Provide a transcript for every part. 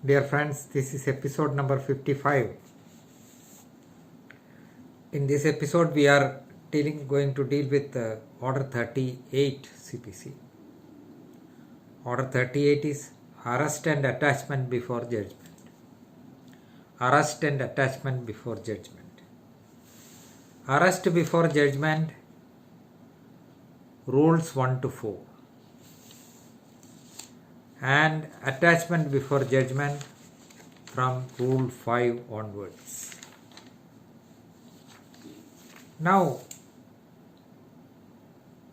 Dear friends, this is episode number 55. In this episode, we are going to deal with Order 38 CPC. Order 38 is arrest and attachment before judgment. Arrest and attachment before judgment. Arrest before judgment, rules 1 to 4. And attachment before judgment from rule 5 onwards. Now,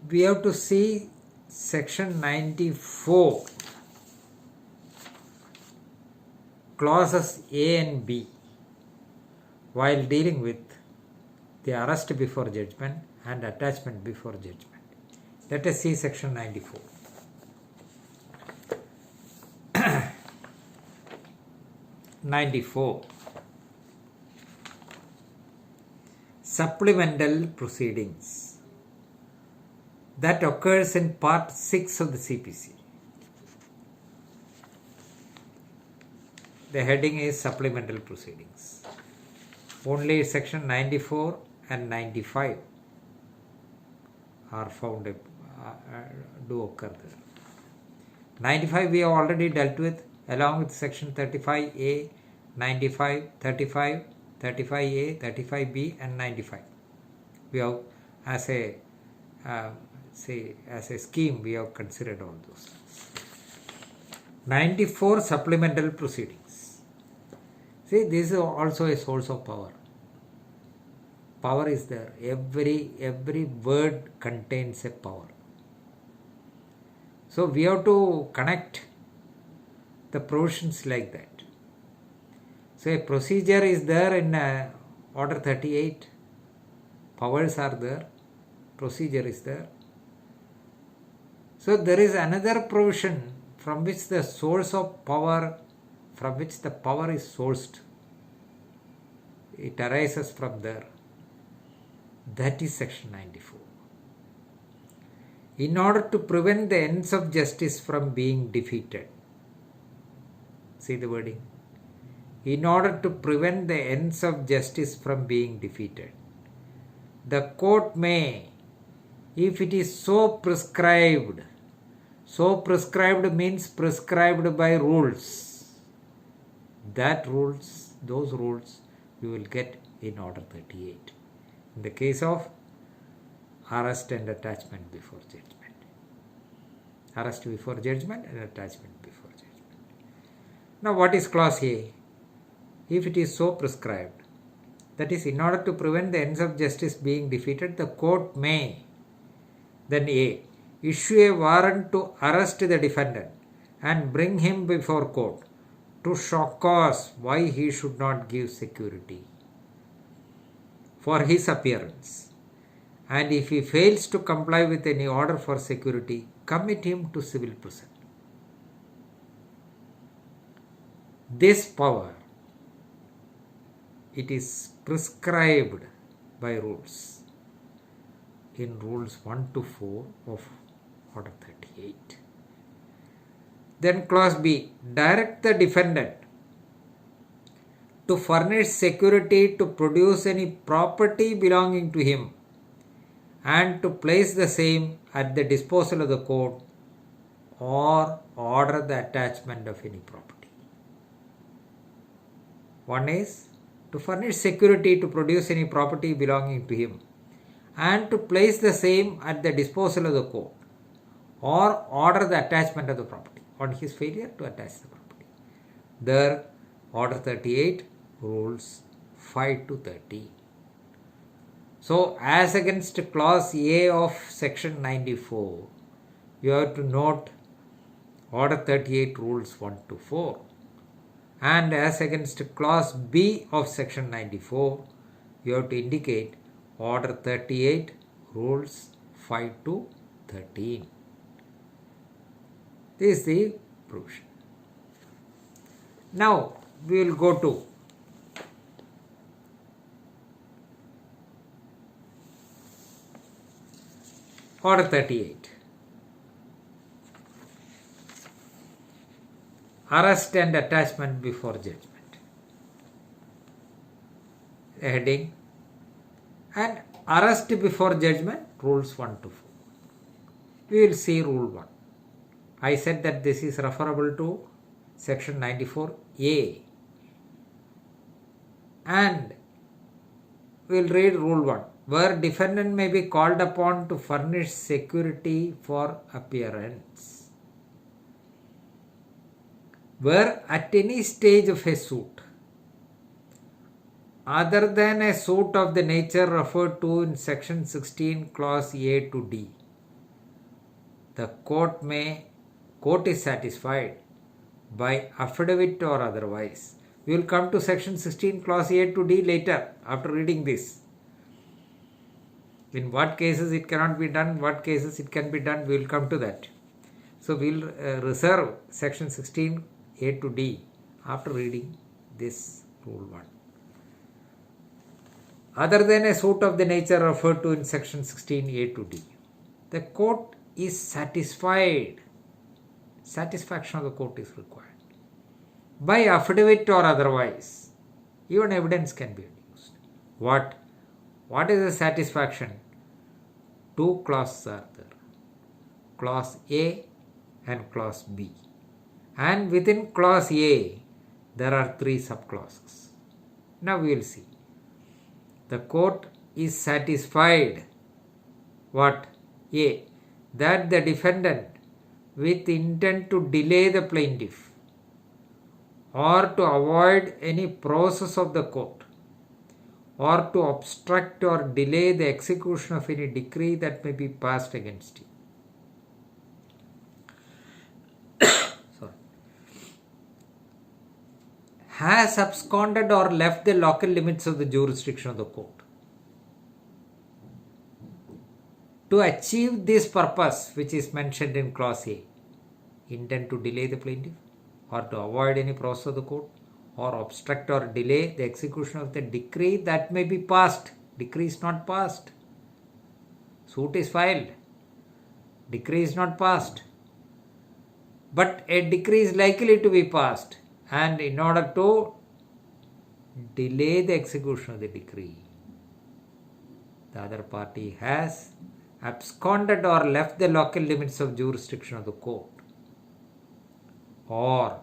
we have to see section 94, clauses A and B, while dealing with the arrest before judgment and attachment before judgment. Let us see section 94. Supplemental proceedings that occurs in part 6 of the CPC. The heading is supplemental proceedings. Only section 94 and 95 are found do occur there. 95 we have already dealt with along with section 35A, 95, 35, 35A, 35B and 95. We have as a scheme we have considered all those. 94 supplemental proceedings. See, this is also a source of power. Power is there. Every word contains a power. So we have to connect the provisions like that. So a procedure is there in Order 38. Powers are there. Procedure is there. So there is another provision from which the source of power, from which the power is sourced. It arises from there. That is section 94. In order to prevent the ends of justice from being defeated. See the wording. In order to prevent the ends of justice from being defeated, the court may, if it is so prescribed means prescribed by rules. Those rules you will get in Order 38. In the case of arrest and attachment before judgment. Arrest before judgment and attachment before judgment. Now what is clause A? If it is so prescribed, that is, in order to prevent the ends of justice being defeated, the court may, then A, issue a warrant to arrest the defendant and bring him before court to show cause why he should not give security for his appearance. And if he fails to comply with any order for security, commit him to civil prison. This power, it is prescribed by rules in rules 1 to 4 of Order 38. Then clause B, direct the defendant to furnish security to produce any property belonging to him and to place the same at the disposal of the court or order the attachment of any property. One is to furnish security to produce any property belonging to him and to place the same at the disposal of the court or order the attachment of the property on his failure to attach the property. There, Order 38 rules 5 to 30. So, as against clause A of section 94, you have to note Order 38 rules 1 to 4. And as against clause B of section 94, you have to indicate Order 38 rules 5 to 13. This is the provision. Now we will go to Order 38. arrest and attachment before judgment. The heading, and arrest before judgment, rules 1 to 4. We will see rule 1. I said that this is referable to section 94A. And we will read rule 1. Where defendant may be called upon to furnish security for appearance. Where at any stage of a suit, other than a suit of the nature referred to in section 16 clause A to D, the court is satisfied by affidavit or otherwise. We will come to section 16 clause A to D later after reading this. In what cases it cannot be done, what cases it can be done, we will come to that. So we will reserve section 16 A to D after reading this rule 1. Other than a suit of the nature referred to in section 16 A to D, the court is satisfied. Satisfaction of the court is required by affidavit or otherwise. Even evidence can be used. What is the satisfaction? 2 clauses are there. Clause A and clause B. And within clause A, there are 3 subclauses. Now we will see. The court is satisfied. What? A. That the defendant, with intent to delay the plaintiff or to avoid any process of the court, or to obstruct or delay the execution of any decree that may be passed against him. Has absconded or left the local limits of the jurisdiction of the court. To achieve this purpose, which is mentioned in clause A, intent to delay the plaintiff, or to avoid any process of the court, or obstruct or delay the execution of the decree that may be passed. Decree is not passed. Suit is filed. Decree is not passed. But a decree is likely to be passed. And in order to delay the execution of the decree, the other party has absconded or left the local limits of jurisdiction of the court, or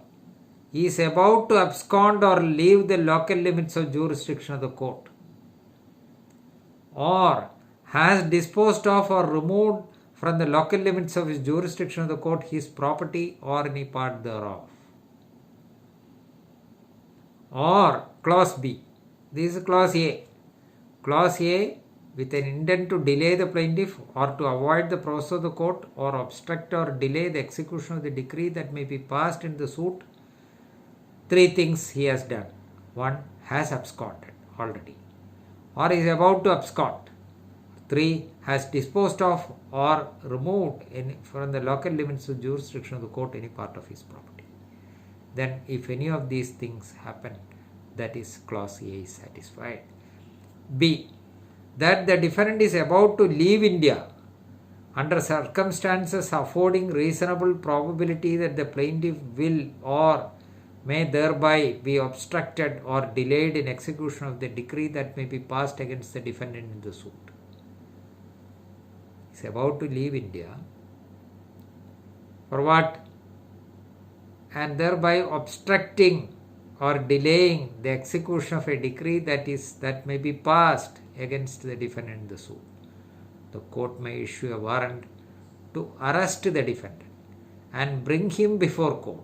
is about to abscond or leave the local limits of jurisdiction of the court, or has disposed of or removed from the local limits of his jurisdiction of the court his property or any part thereof. Or clause B. This is clause A. Clause A, with an intent to delay the plaintiff or to avoid the process of the court or obstruct or delay the execution of the decree that may be passed in the suit. 3 things he has done. 1. Has absconded already, or is about to abscond. 3. Has disposed of or removed from the local limits of jurisdiction of the court any part of his property. Then if any of these things happen, that is clause A is satisfied. B. That the defendant is about to leave India under circumstances affording reasonable probability that the plaintiff will or may thereby be obstructed or delayed in execution of the decree that may be passed against the defendant in the suit. He is about to leave India. For what? And thereby obstructing or delaying the execution of a decree that may be passed against the defendant in the suit. The court may issue a warrant to arrest the defendant and bring him before court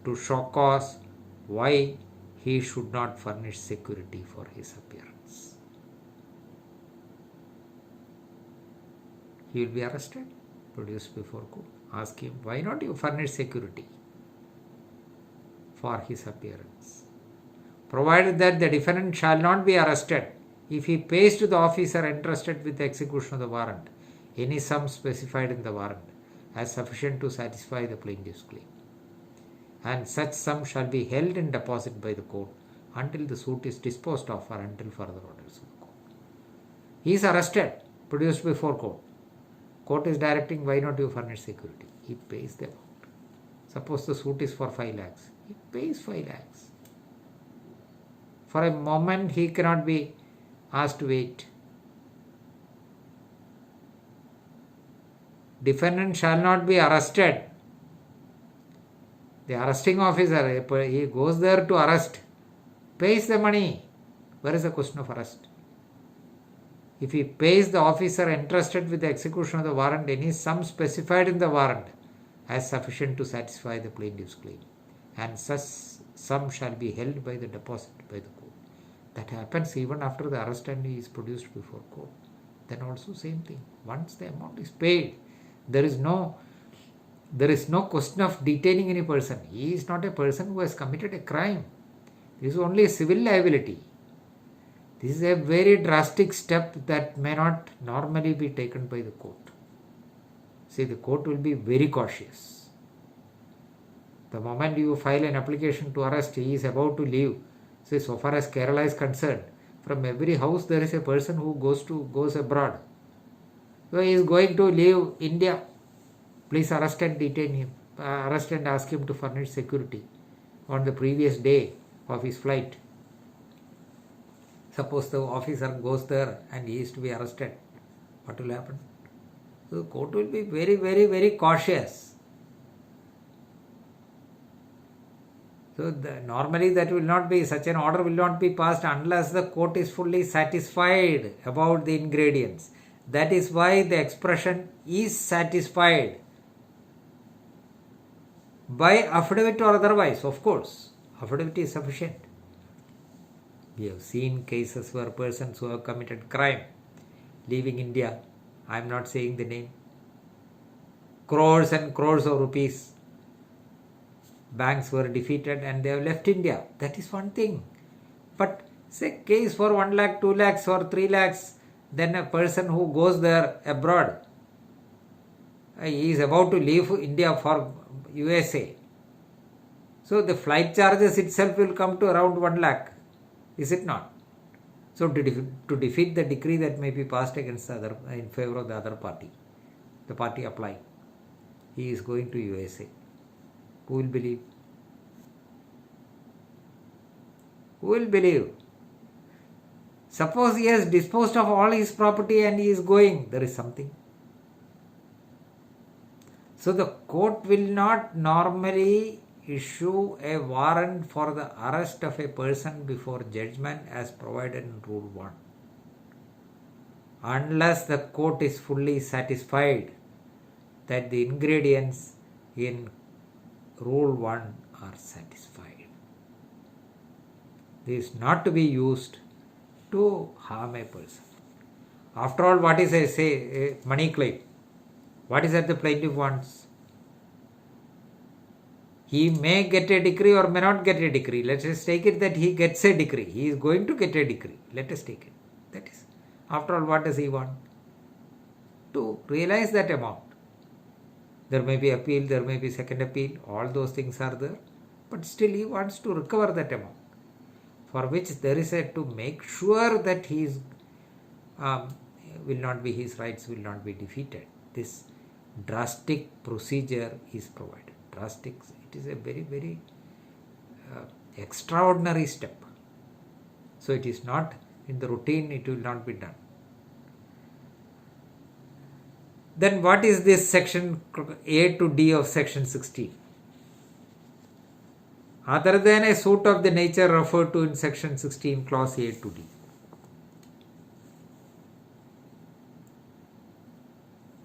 to show cause why he should not furnish security for his appearance. He will be arrested, produced before court. Ask him, why not you furnish security for his appearance? Provided that the defendant shall not be arrested if he pays to the officer entrusted with the execution of the warrant any sum specified in the warrant as sufficient to satisfy the plaintiff's claim, and such sum shall be held in deposit by the court until the suit is disposed of or until further orders of the court. He is arrested, produced before court. Court is directing, why not you furnish security? He pays the amount. Suppose the suit is for 5 lakhs. he pays 5 lakhs. For a moment he cannot be asked to wait. Defendant shall not be arrested. The arresting officer, he goes there to arrest, pays the money. Where is the question of arrest? If he pays the officer entrusted with the execution of the warrant any sum specified in the warrant as sufficient to satisfy the plaintiff's claim, and such sum shall be held by the deposit by the court. That happens even after the arrest and he is produced before court. Then also same thing. Once the amount is paid, there is no question of detaining any person. He is not a person who has committed a crime. This is only a civil liability. This is a very drastic step that may not normally be taken by the court. See, the court will be very cautious. The moment you file an application to arrest, he is about to leave. See, so far as Kerala is concerned, from every house there is a person who goes abroad. So he is going to leave India. Please arrest and detain him. Arrest and ask him to furnish security on the previous day of his flight. Suppose the officer goes there and he is to be arrested. What will happen? So the court will be very, very, very cautious. So normally that will not be, such an order will not be passed unless the court is fully satisfied about the ingredients. That is why the expression is satisfied. By affidavit or otherwise, of course, affidavit is sufficient. We have seen cases where persons who have committed crime, leaving India, I am not saying the name, crores and crores of rupees, banks were defeated and they have left India. That is one thing. But say case for 1 lakh, 2 lakhs or 3 lakhs, then a person who goes there abroad, he is about to leave India for USA. So the flight charges itself will come to around 1 lakh. Is it not? So to defeat the decree that may be passed against the other, in favor of the other party, the party applying, he is going to USA. Who will believe? Who will believe? Suppose he has disposed of all his property and he is going, there is something. So the court will not normally issue a warrant for the arrest of a person before judgment as provided in Rule 1, unless the court is fully satisfied that the ingredients in Rule 1 are satisfied. This is not to be used to harm a person. After all, what is a money claim? What is that the plaintiff wants? He may get a decree or may not get a decree. Let us take it that he gets a decree. He is going to get a decree. Let us take it. That is, after all, what does he want? To realize that amount. There may be appeal, there may be second appeal, all those things are there. But still he wants to recover that amount, for which there is to make sure that his his rights will not be defeated. This drastic procedure is provided. Drastic. It is a very, very extraordinary step. So it is not in the routine, it will not be done. Then what is this section A to D of section 16? Other than a suit of the nature referred to in section 16, clause A to D.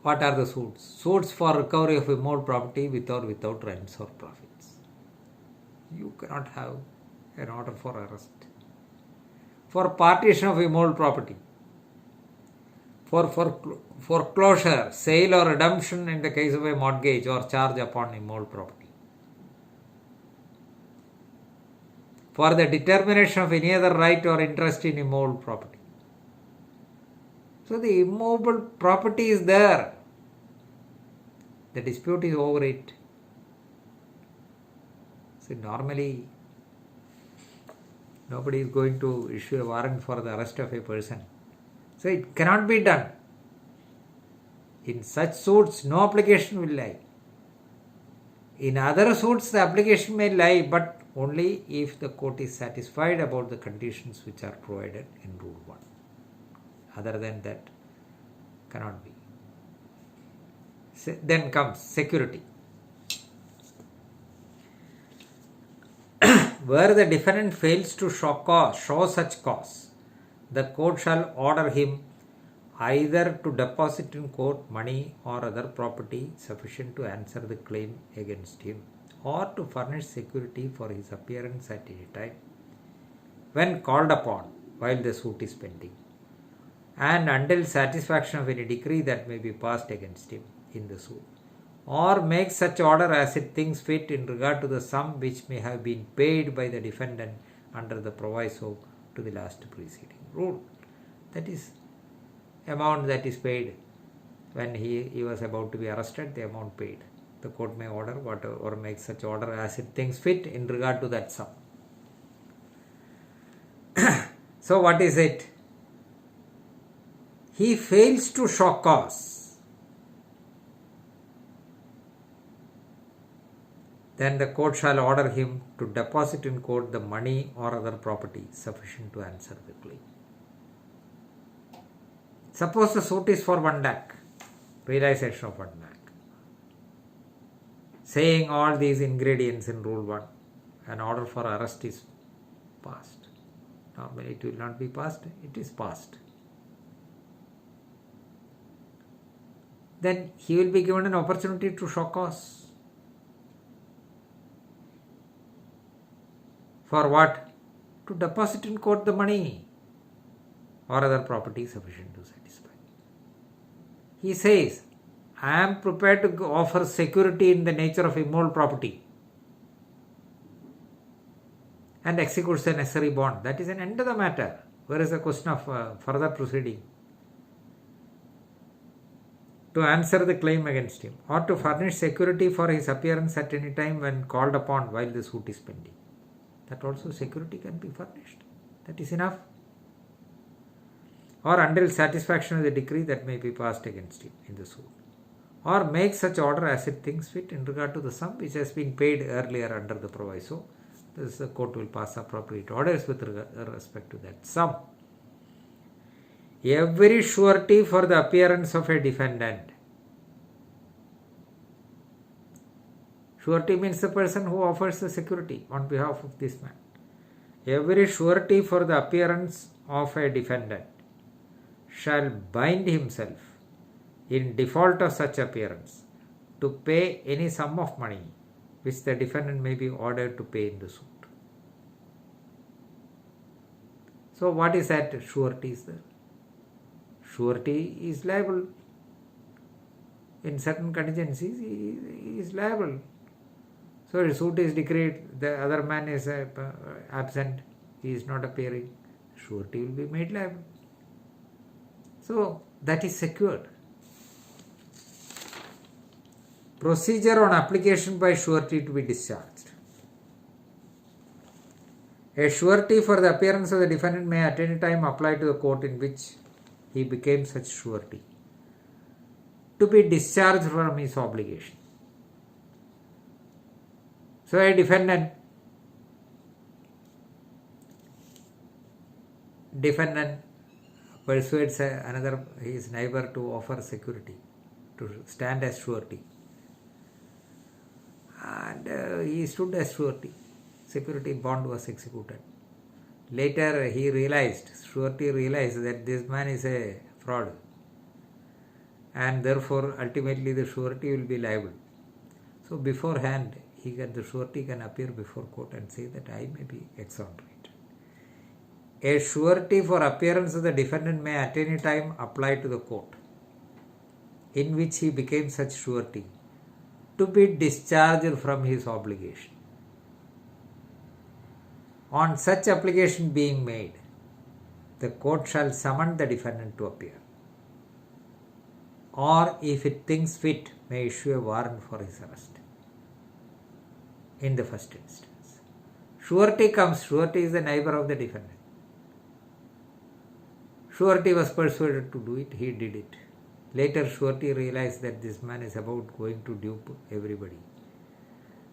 What are the suits? Suits for recovery of immovable property with or without rents or profits. You cannot have an order for arrest. For partition of immovable property. For foreclosure, sale or redemption in the case of a mortgage or charge upon immovable property. For the determination of any other right or interest in immovable property. So the immovable property is there. The dispute is over it. So normally nobody is going to issue a warrant for the arrest of a person. So it cannot be done. In such suits, no application will lie. In other suits, the application may lie, but only if the court is satisfied about the conditions which are provided in Rule 1. Other than that, cannot be. Then comes security. Where the defendant fails to show such cause, the court shall order him either to deposit in court money or other property sufficient to answer the claim against him, or to furnish security for his appearance at any time when called upon while the suit is pending, and until satisfaction of any decree that may be passed against him in the suit, or make such order as it thinks fit in regard to the sum which may have been paid by the defendant under the proviso to the last preceding rule. That is, amount that is paid when he was about to be arrested, the amount paid. The court may order whatever, or make such order as it thinks fit in regard to that sum. So what is it? He fails to show cause. Then the court shall order him to deposit in court the money or other property sufficient to answer the claim. Suppose the suit is for 1 lakh, realization of 1 lakh. Saying all these ingredients in Rule 1, an order for arrest is passed. Normally it will not be passed, it is passed. Then he will be given an opportunity to show cause. For what? To deposit in court the money or other property sufficient to satisfy. He says, I am prepared to offer security in the nature of immovable property and executes the necessary bond. That is an end of the matter. Where is the question of further proceeding? To answer the claim against him, or to furnish security for his appearance at any time when called upon while the suit is pending. That also security can be furnished. That is enough. Or until satisfaction of the decree that may be passed against him in the suit. Or make such order as it thinks fit in regard to the sum which has been paid earlier under the proviso. This the court will pass appropriate orders with respect to that sum. Every surety for the appearance of a defendant. Surety means the person who offers the security on behalf of this man. Every surety for the appearance of a defendant shall bind himself, in default of such appearance, to pay any sum of money which the defendant may be ordered to pay in the suit. So what is that surety is there? Surety is liable. In certain contingencies, he is liable. So a suit is decreed, the other man is absent, he is not appearing, surety will be made liable. So that is secured. Procedure on application by surety to be discharged. A surety for the appearance of the defendant may at any time apply to the court in which he became such surety to be discharged from his obligation. So a defendant persuades his neighbor to offer security, to stand as surety. And he stood as surety. Security bond was executed. Later surety realized that this man is a fraud, and therefore ultimately the surety will be liable. So beforehand, the surety can appear before court and say that I may be exonerated. A surety for appearance of the defendant may at any time apply to the court in which he became such surety to be discharged from his obligation. On such application being made, the court shall summon the defendant to appear, or if it thinks fit, may issue a warrant for his arrest. In the first instance, surety comes. Surety is the neighbor of the defendant. Surety was persuaded to do it, he did it. Later surety realized that this man is about going to dupe everybody,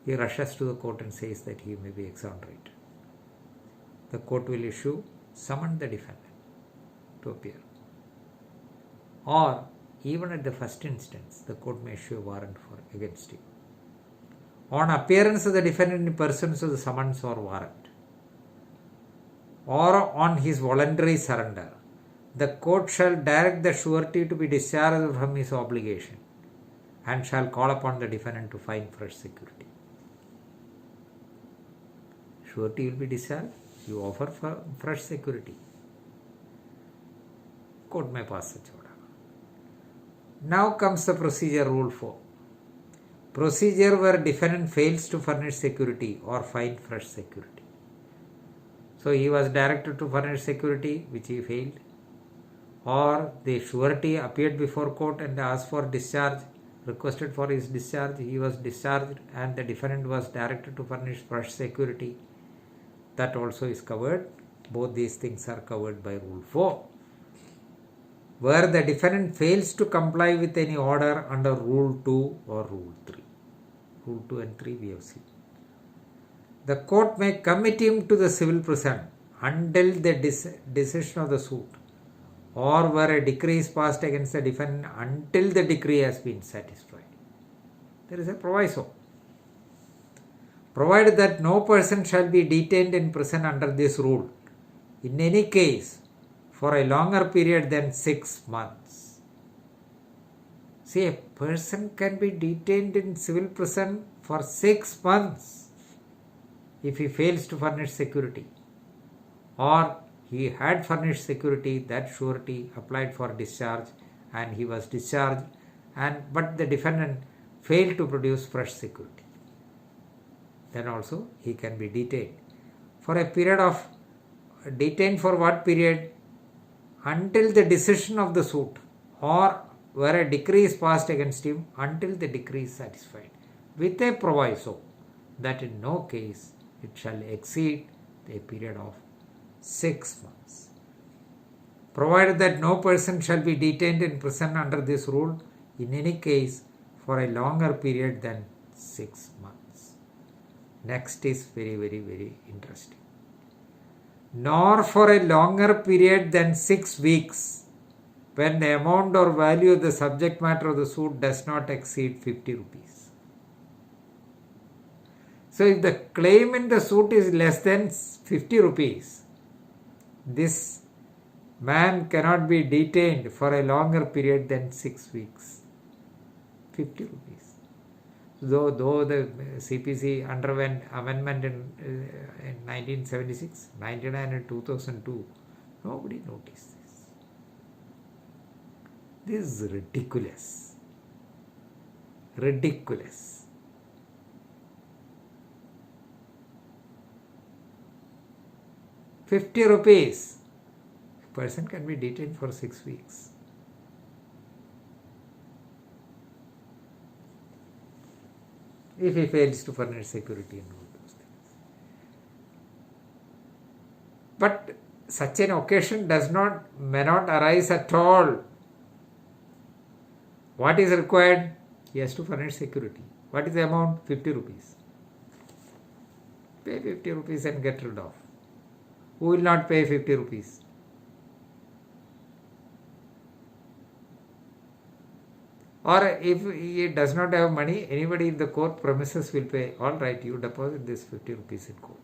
he rushes to the court and says that he may be exonerated. The court will summon the defendant to appear. Or even at the first instance, the court may issue a warrant against him. On appearance of the defendant in person of the summons or warrant, or on his voluntary surrender, the court shall direct the surety to be discharged from his obligation and shall call upon the defendant to find fresh security. Surety will be discharged, you offer for fresh security. Court may pass such order. Now comes the procedure rule 4. Procedure where defendant fails to furnish security or find fresh security. So he was directed to furnish security, which he failed, or the surety appeared before court and asked for discharge, requested for his discharge, he was discharged, and the defendant was directed to furnish fresh security. That also is covered. Both these things are covered by Rule 4. Where the defendant fails to comply with any order under Rule 2 or Rule 3. Rule 2 and 3 we have seen. The court may commit him to the civil prison until the decision of the suit, or where a decree is passed against the defendant until the decree has been satisfied. There is a proviso. Provided that no person shall be detained in prison under this rule, in any case, for a longer period than 6 months. See, a person can be detained in civil prison for 6 months if he fails to furnish security, or he had furnished security, that surety applied for discharge and he was discharged, but the defendant failed to produce fresh security. Then also he can be detained. For a period of, detained for what period? Until the decision of the suit, or where a decree is passed against him until the decree is satisfied, with a proviso that in no case it shall exceed a period of 6 months. Provided that no person shall be detained in prison under this rule, in any case, for a longer period than 6 months. Next is very, very, very interesting. Nor for a longer period than 6 weeks, when the amount or value of the subject matter of the suit does not exceed 50 rupees. So if the claim in the suit is less than 50 rupees, this man cannot be detained for a longer period than 6 weeks. 50 rupees. Though the CPC underwent amendment in 1976, 99 and 2002, nobody noticed this. This is ridiculous. Ridiculous. ₹50. A person can be detained for 6 weeks. If he fails to furnish security and all those things. But such an occasion may not arise at all. What is required? He has to furnish security. What is the amount? 50 rupees. Pay 50 rupees and get rid of. Who will not pay 50 rupees? Or if he does not have money, anybody in the court premises will pay. All right, you deposit this 50 rupees in court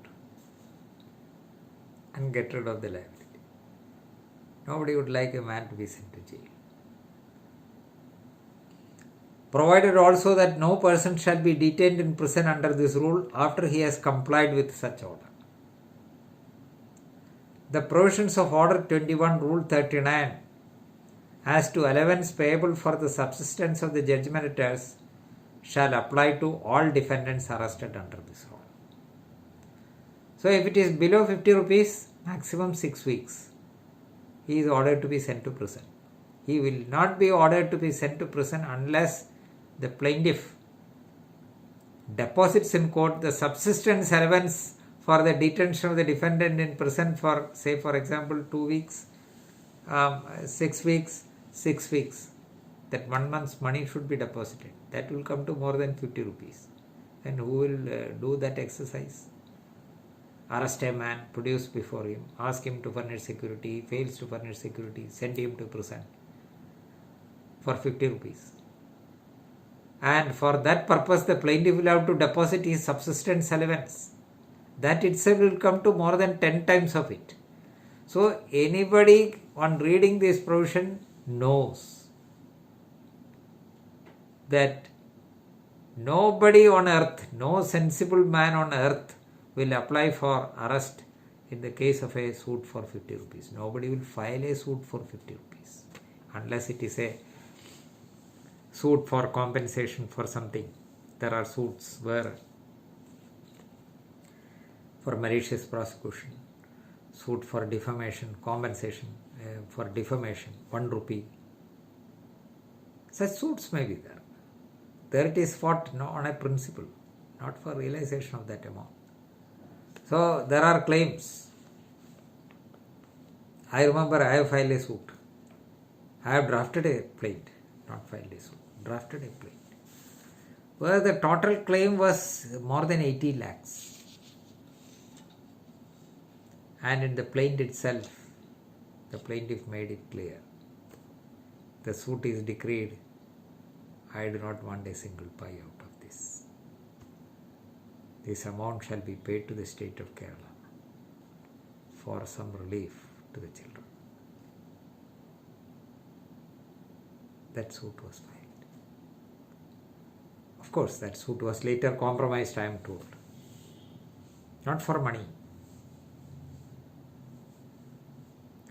and get rid of the liability. Nobody would like a man to be sent to jail. Provided also that no person shall be detained in prison under this rule after he has complied with such order. The provisions of Order 21, Rule 39, as to allowance payable for the subsistence of the judgmentors, shall apply to all defendants arrested under this rule. So if it is below 50 rupees, maximum 6 weeks, he is ordered to be sent to prison. He will not be ordered to be sent to prison unless the plaintiff deposits in court the subsistence allowance for the detention of the defendant in prison for, say for example, 2 weeks, 6 weeks, 6 weeks. That 1 month's money should be deposited. That will come to more than 50 rupees. then who will do that exercise? Arrest a man, produce before him, ask him to furnish security, fails to furnish security, send him to prison for 50 rupees. And for that purpose, the plaintiff will have to deposit his subsistence allowance. That itself will come to more than 10 times of it. So anybody on reading this provision knows that nobody on earth, no sensible man on earth will apply for arrest in the case of a suit for 50 rupees. Nobody will file a suit for 50 rupees unless it is a suit for compensation for something. There are suits where for malicious prosecution, suit for defamation, compensation for defamation, 1 rupee. Such suits may be there. There it is fought on a principle, not for realization of that amount. So there are claims. I remember I have filed a suit. I have drafted a plaint, not filed a suit, drafted a plaint, where the total claim was more than 80 lakhs. And in the plaint itself, the plaintiff made it clear. The suit is decreed. I do not want a single pie out of this. This amount shall be paid to the state of Kerala for some relief to the children. That suit was filed. Of course, that suit was later compromised, I am told. Not for money.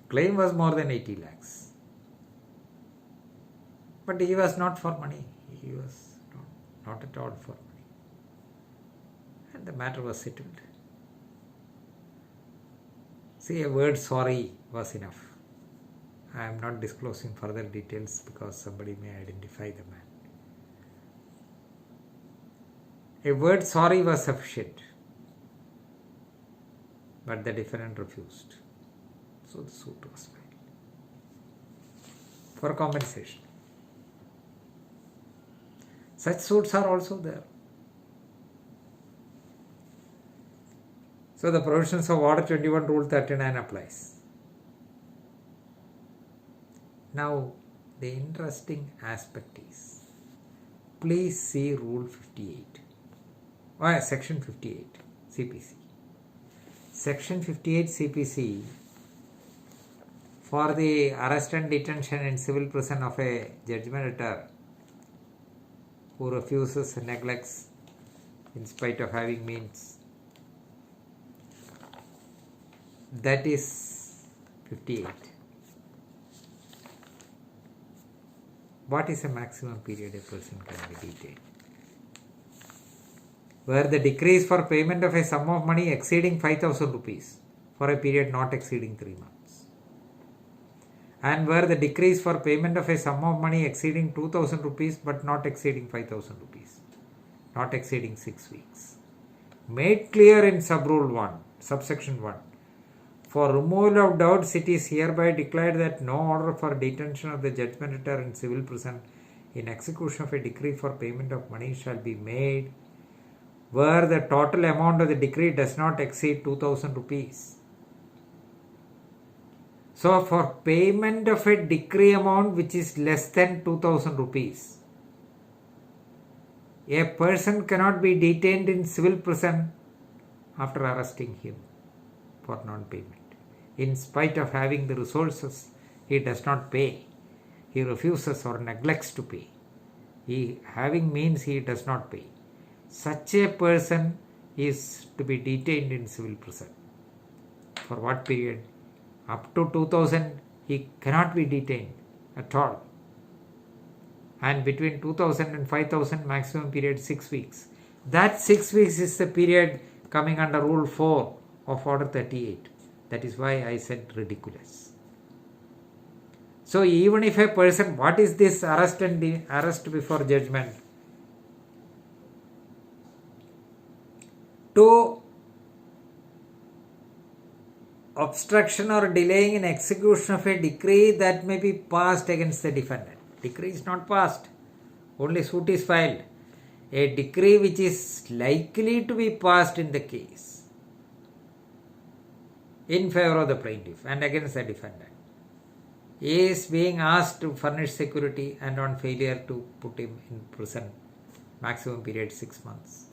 Claim was more than 80 lakhs. But he was not for money. He was not at all for money. And the matter was settled. See, a word sorry was enough. I am not disclosing further details because somebody may identify the man. A word sorry was sufficient. But the defendant refused. So the suit was filed for compensation. Such suits are also there. So the provisions of Order 21 Rule 39 applies. Now the interesting aspect is, please see Rule 58, Section 58 CPC. Section 58 CPC, for the arrest and detention in civil prison of a judgment debtor who refuses, neglects, in spite of having means, that is 58. What is the maximum period a person can be detained? Where the decree is for payment of a sum of money exceeding 5,000 rupees for a period not exceeding 3 months. And where the decree is for payment of a sum of money exceeding 2,000 rupees but not exceeding 5,000 rupees, not exceeding 6 weeks. Made clear in Subrule 1, Subsection 1. For removal of doubts, it is hereby declared that no order for detention of the judgment debtor in civil prison in execution of a decree for payment of money shall be made where the total amount of the decree does not exceed 2,000 rupees. So for payment of a decree amount which is less than 2,000 rupees, a person cannot be detained in civil prison after arresting him for non-payment. In spite of having the resources, he does not pay. He refuses or neglects to pay. He having means, he does not pay. Such a person is to be detained in civil prison. For what period? Up to 2,000 he cannot be detained at all. And between 2,000 and 5,000 maximum period 6 weeks. That 6 weeks is the period coming under Rule 4 of Order 38. That is why I said ridiculous. So even if a person, what is this arrest and arrest before judgment? To obstruction or delaying in execution of a decree that may be passed against the defendant. Decree is not passed, only suit is filed. a decree which is likely to be passed in the case in favor of the plaintiff and against the defendant is being asked to furnish security, and on failure to put him in prison, maximum period 6 months.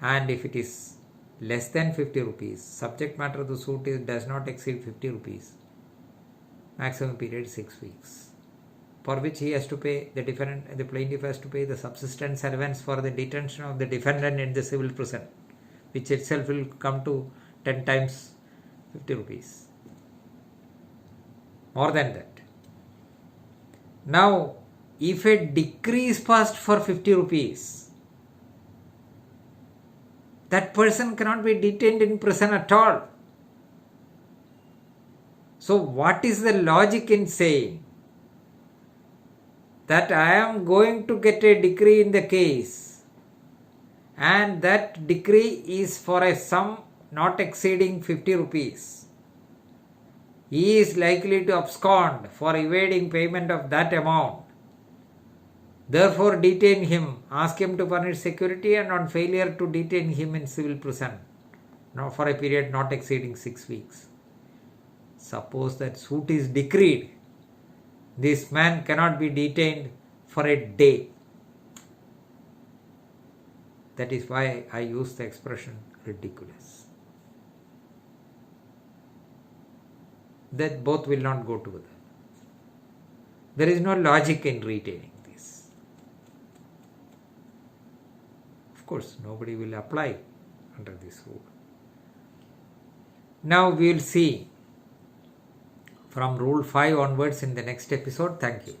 And if it is less than 50 rupees, subject matter of the suit does not exceed 50 rupees, maximum period 6 weeks, for which he has to pay, the plaintiff has to pay the subsistence allowance for the detention of the defendant in the civil prison, which itself will come to 10 times 50 rupees. More than that. Now, if a decree is passed for 50 rupees, that person cannot be detained in prison at all. So, what is the logic in saying that I am going to get a decree in the case, and that decree is for a sum not exceeding 50 rupees? He is likely to abscond for evading payment of that amount. Therefore, detain him, ask him to furnish security, and on failure to detain him in civil prison for a period not exceeding 6 weeks. Suppose that suit is decreed. This man cannot be detained for a day. That is why I use the expression ridiculous. That both will not go together. There is no logic in retaining this. Of course, nobody will apply under this rule. Now we will see from Rule 5 onwards in the next episode. Thank you.